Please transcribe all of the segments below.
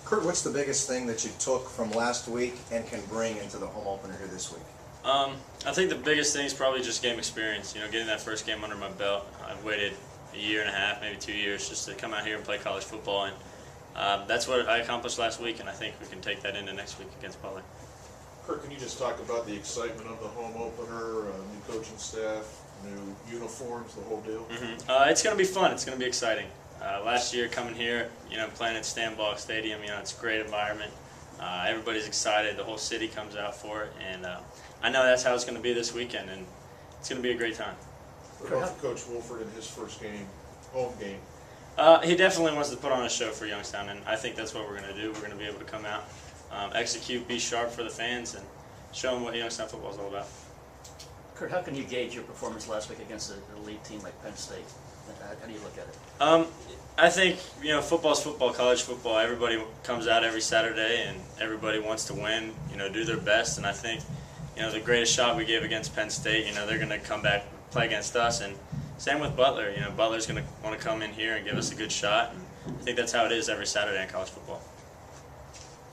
Kurt, what's the biggest thing that you took from last week and can bring into the home opener here this week? I think the biggest thing is probably just game experience. Getting that first game under my belt. I've waited a year and a half, maybe 2 years, just to come out here and play college football, and that's what I accomplished last week, and I think we can take that into next week against Butler. Kurt, can you just talk about the excitement of the home opener, new coaching staff, new uniforms, the whole deal? It's going to be fun. It's going to be exciting. Last year coming here, playing at Stanbach Stadium, it's a great environment. Everybody's excited. The whole city comes out for it, and I know that's how it's going to be this weekend, and it's going to be a great time. What about Coach Wolford in his first game, home game? He definitely wants to put on a show for Youngstown, and I think that's what we're going to do. We're going to be able to come out, execute, be sharp for the fans, and show them what Youngstown football is all about. Kurt, how can you gauge your performance last week against an elite team like Penn State? How do you look at it? I think, football's football, college football. Everybody comes out every Saturday, and everybody wants to win, do their best. And I think, the greatest shot we gave against Penn State, they're going to come back and play against us. And same with Butler. Butler's going to want to come in here and give us a good shot. And I think that's how it is every Saturday in college football.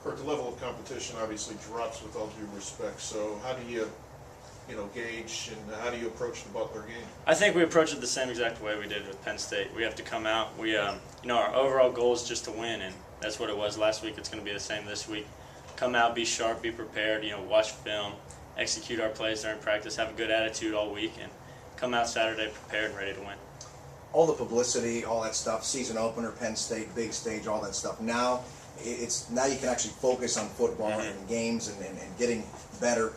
Kurt, the level of competition obviously drops with all due respect. So how do you, gauge and how do you approach the Butler game? I think we approach it the same exact way we did with Penn State. We have to come out. We, our overall goal is just to win, and that's what it was last week. It's going to be the same this week. Come out, be sharp, be prepared. Watch film, execute our plays during practice, have a good attitude all week, and come out Saturday prepared and ready to win. All the publicity, all that stuff, season opener, Penn State, big stage, all that stuff. Now you can actually focus on football and games and getting better.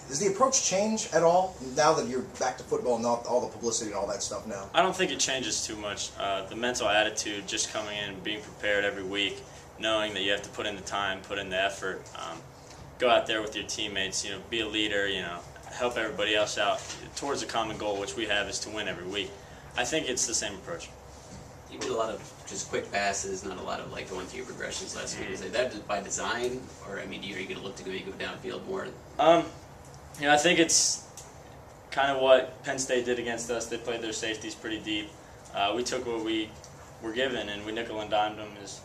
Does the approach change at all now that you're back to football and not all the publicity and all that stuff now? I don't think it changes too much. The mental attitude, just coming in and being prepared every week, knowing that you have to put in the time, put in the effort, go out there with your teammates, be a leader, help everybody else out towards a common goal, which we have is to win every week. I think it's the same approach. You did a lot of just quick passes, not a lot of going through your progressions last week. Is that by design, or are you going to look to go downfield more? I think it's kind of what Penn State did against us. They played their safeties pretty deep. We took what we were given and we nickel and dimed them is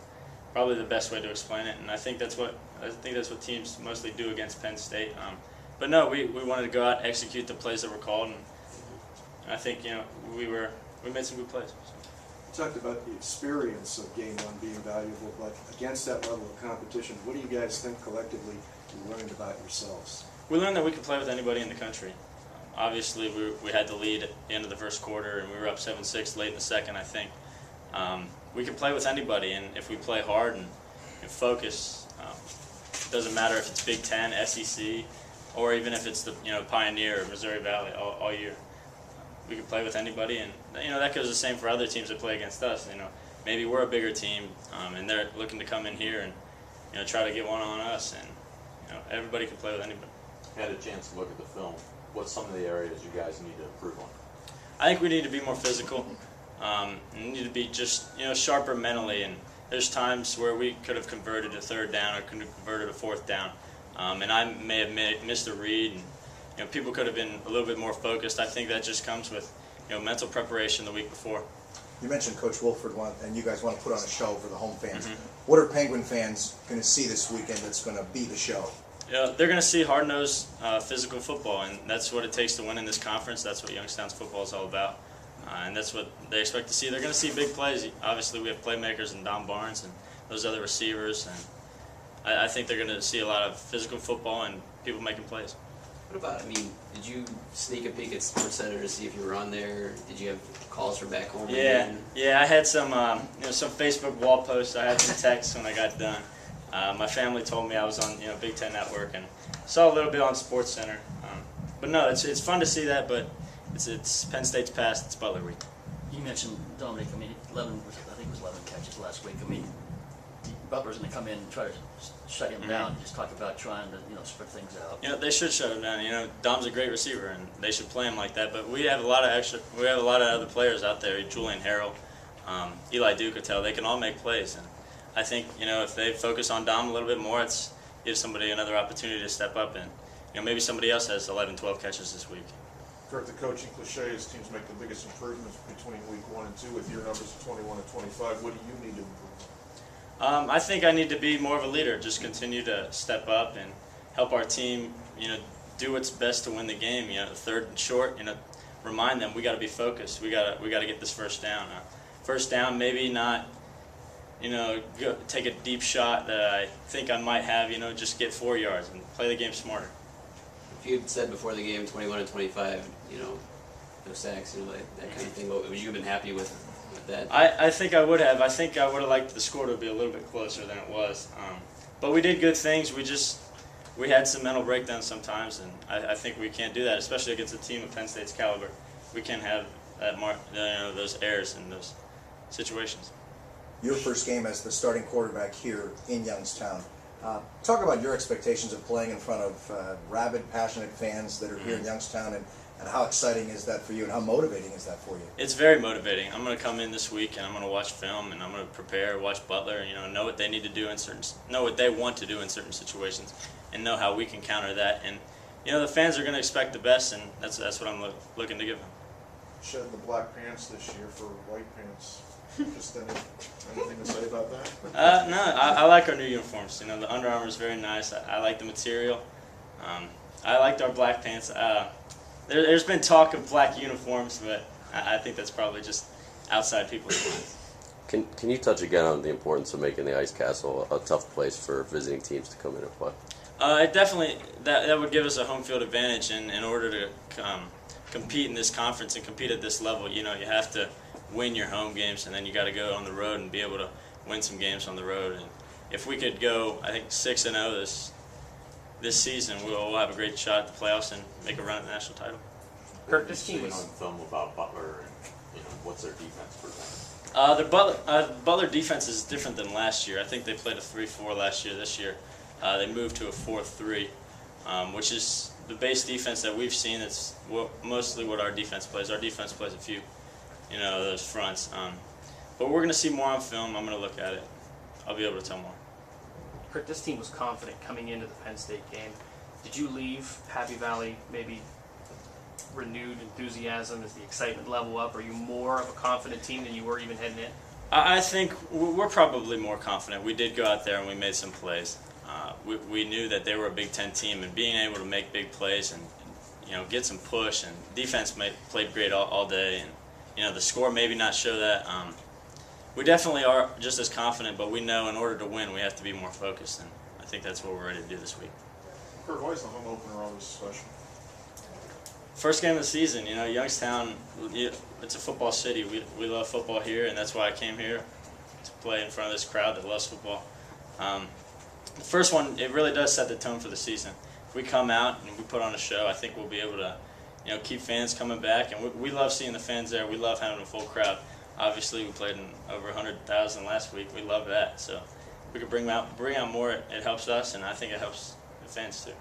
probably the best way to explain it. And I think that's what teams mostly do against Penn State. But no, we wanted to go out, execute the plays that were called, and I think we made some good plays. You talked about the experience of Game 1 being valuable, but against that level of competition, what do you guys think collectively you learned about yourselves? We learned that we could play with anybody in the country. Obviously, we had the lead at the end of the first quarter, and we were up 7-6 late in the second, I think. We can play with anybody, and if we play hard and focus, it doesn't matter if it's Big Ten, SEC, or even if it's the Pioneer or Missouri Valley all year. We can play with anybody, and that goes the same for other teams that play against us. Maybe we're a bigger team, and they're looking to come in here and try to get one on us, and everybody can play with anybody. Had a chance to look at the film. What's some of the areas you guys need to improve on? I think we need to be more physical. We need to be just sharper mentally. And there's times where we could have converted a third down or could have converted a fourth down, and I may have missed a read. And people could have been a little bit more focused. I think that just comes with mental preparation the week before. You mentioned Coach Wolford and you guys want to put on a show for the home fans. What are Penguin fans going to see this weekend that's going to be the show? They're going to see hard-nosed, physical football, and that's what it takes to win in this conference. That's what Youngstown's football is all about, and that's what they expect to see. They're going to see big plays. Obviously, we have playmakers in Don Barnes and those other receivers, and I think they're going to see a lot of physical football and people making plays. What about, did you sneak a peek at SportsCenter to see if you were on there? Did you have calls from back home? Yeah, I had some Facebook wall posts. I had some texts when I got done. My family told me I was on Big Ten Network, and saw a little bit on SportsCenter. But no, it's fun to see that. But it's Penn State's past. It's Butler week. You mentioned Dominic. 11 catches last week. Butler's going to come in and try to shut him down. Just talk about trying to spread things out. They should shut him down. Dom's a great receiver, and they should play him like that. But we have a lot of other players out there. Julian Harrell, Eli Ducatel. They can all make plays. And I think if they focus on Dom a little bit more, it gives somebody another opportunity to step up, and maybe somebody else has 11, 12 catches this week. Kurt, the coaching cliche is teams make the biggest improvements between week 1 and 2. With your numbers of 21 and 25, what do you need to improve? I think I need to be more of a leader. Just continue to step up and help our team. Do what's best to win the game. Third and short. Remind them we got to be focused. We got to get this first down. First down, maybe not. Take a deep shot that I think I might have. Just get 4 yards and play the game smarter. If you had said before the game 21 and 25, no sacks, that kind of thing, would you have been happy with that? I think I would have. I think I would have liked the score to be a little bit closer than it was. But we did good things. We had some mental breakdowns sometimes, and I think we can't do that, especially against a team of Penn State's caliber. We can't have those errors in those situations. Your first game as the starting quarterback here in Youngstown. Talk about your expectations of playing in front of rabid, passionate fans that are here in Youngstown, and how exciting is that for you, and how motivating is that for you? It's very motivating. I'm going to come in this week, and I'm going to watch film, and I'm going to prepare, watch Butler, and know what they need to do know what they want to do in certain situations, and know how we can counter that. And the fans are going to expect the best, and that's what I'm looking to give them. Shedding the black pants this year for white pants. Just anything to say about that? No, I like our new uniforms. The Under Armour is very nice. I like the material. I liked our black pants. There's been talk of black uniforms, but I think that's probably just outside people's minds. Can you touch again on the importance of making the Ice Castle a tough place for visiting teams to come in and play? It definitely that would give us a home field advantage in order to compete in this conference and compete at this level. You have to win your home games, and then you got to go on the road and be able to win some games on the road. And if we could go, I think 6-0 this season, we'll have a great shot at the playoffs and make a run at the national title. Kurt, this team was on film about Butler, and what's their defense present? The Butler defense is different than last year. I think they played a 3-4 last year. This year, they moved to a 4-3, which is the base defense that we've seen. It's mostly what our defense plays. Our defense plays a few, those fronts. But we're going to see more on film. I'm going to look at it. I'll be able to tell more. Kurt, this team was confident coming into the Penn State game. Did you leave Happy Valley maybe renewed enthusiasm? Is the excitement level up? Are you more of a confident team than you were even heading in? I think we're probably more confident. We did go out there and we made some plays. We knew that they were a Big Ten team, and being able to make big plays and get some push, and defense played great all day, and the score maybe not show that. We definitely are just as confident, but we know in order to win we have to be more focused, and I think that's what we're ready to do this week. Kurt, why is the home opener always special? First game of the season, Youngstown, it's a football city. We love football here, and that's why I came here to play in front of this crowd that loves football. The first one, it really does set the tone for the season. If we come out and we put on a show, I think we'll be able to keep fans coming back, and we love seeing the fans there. We love having a full crowd. Obviously, we played in over 100,000 last week. We love that. So if we could bring out more, it helps us, and I think it helps the fans too.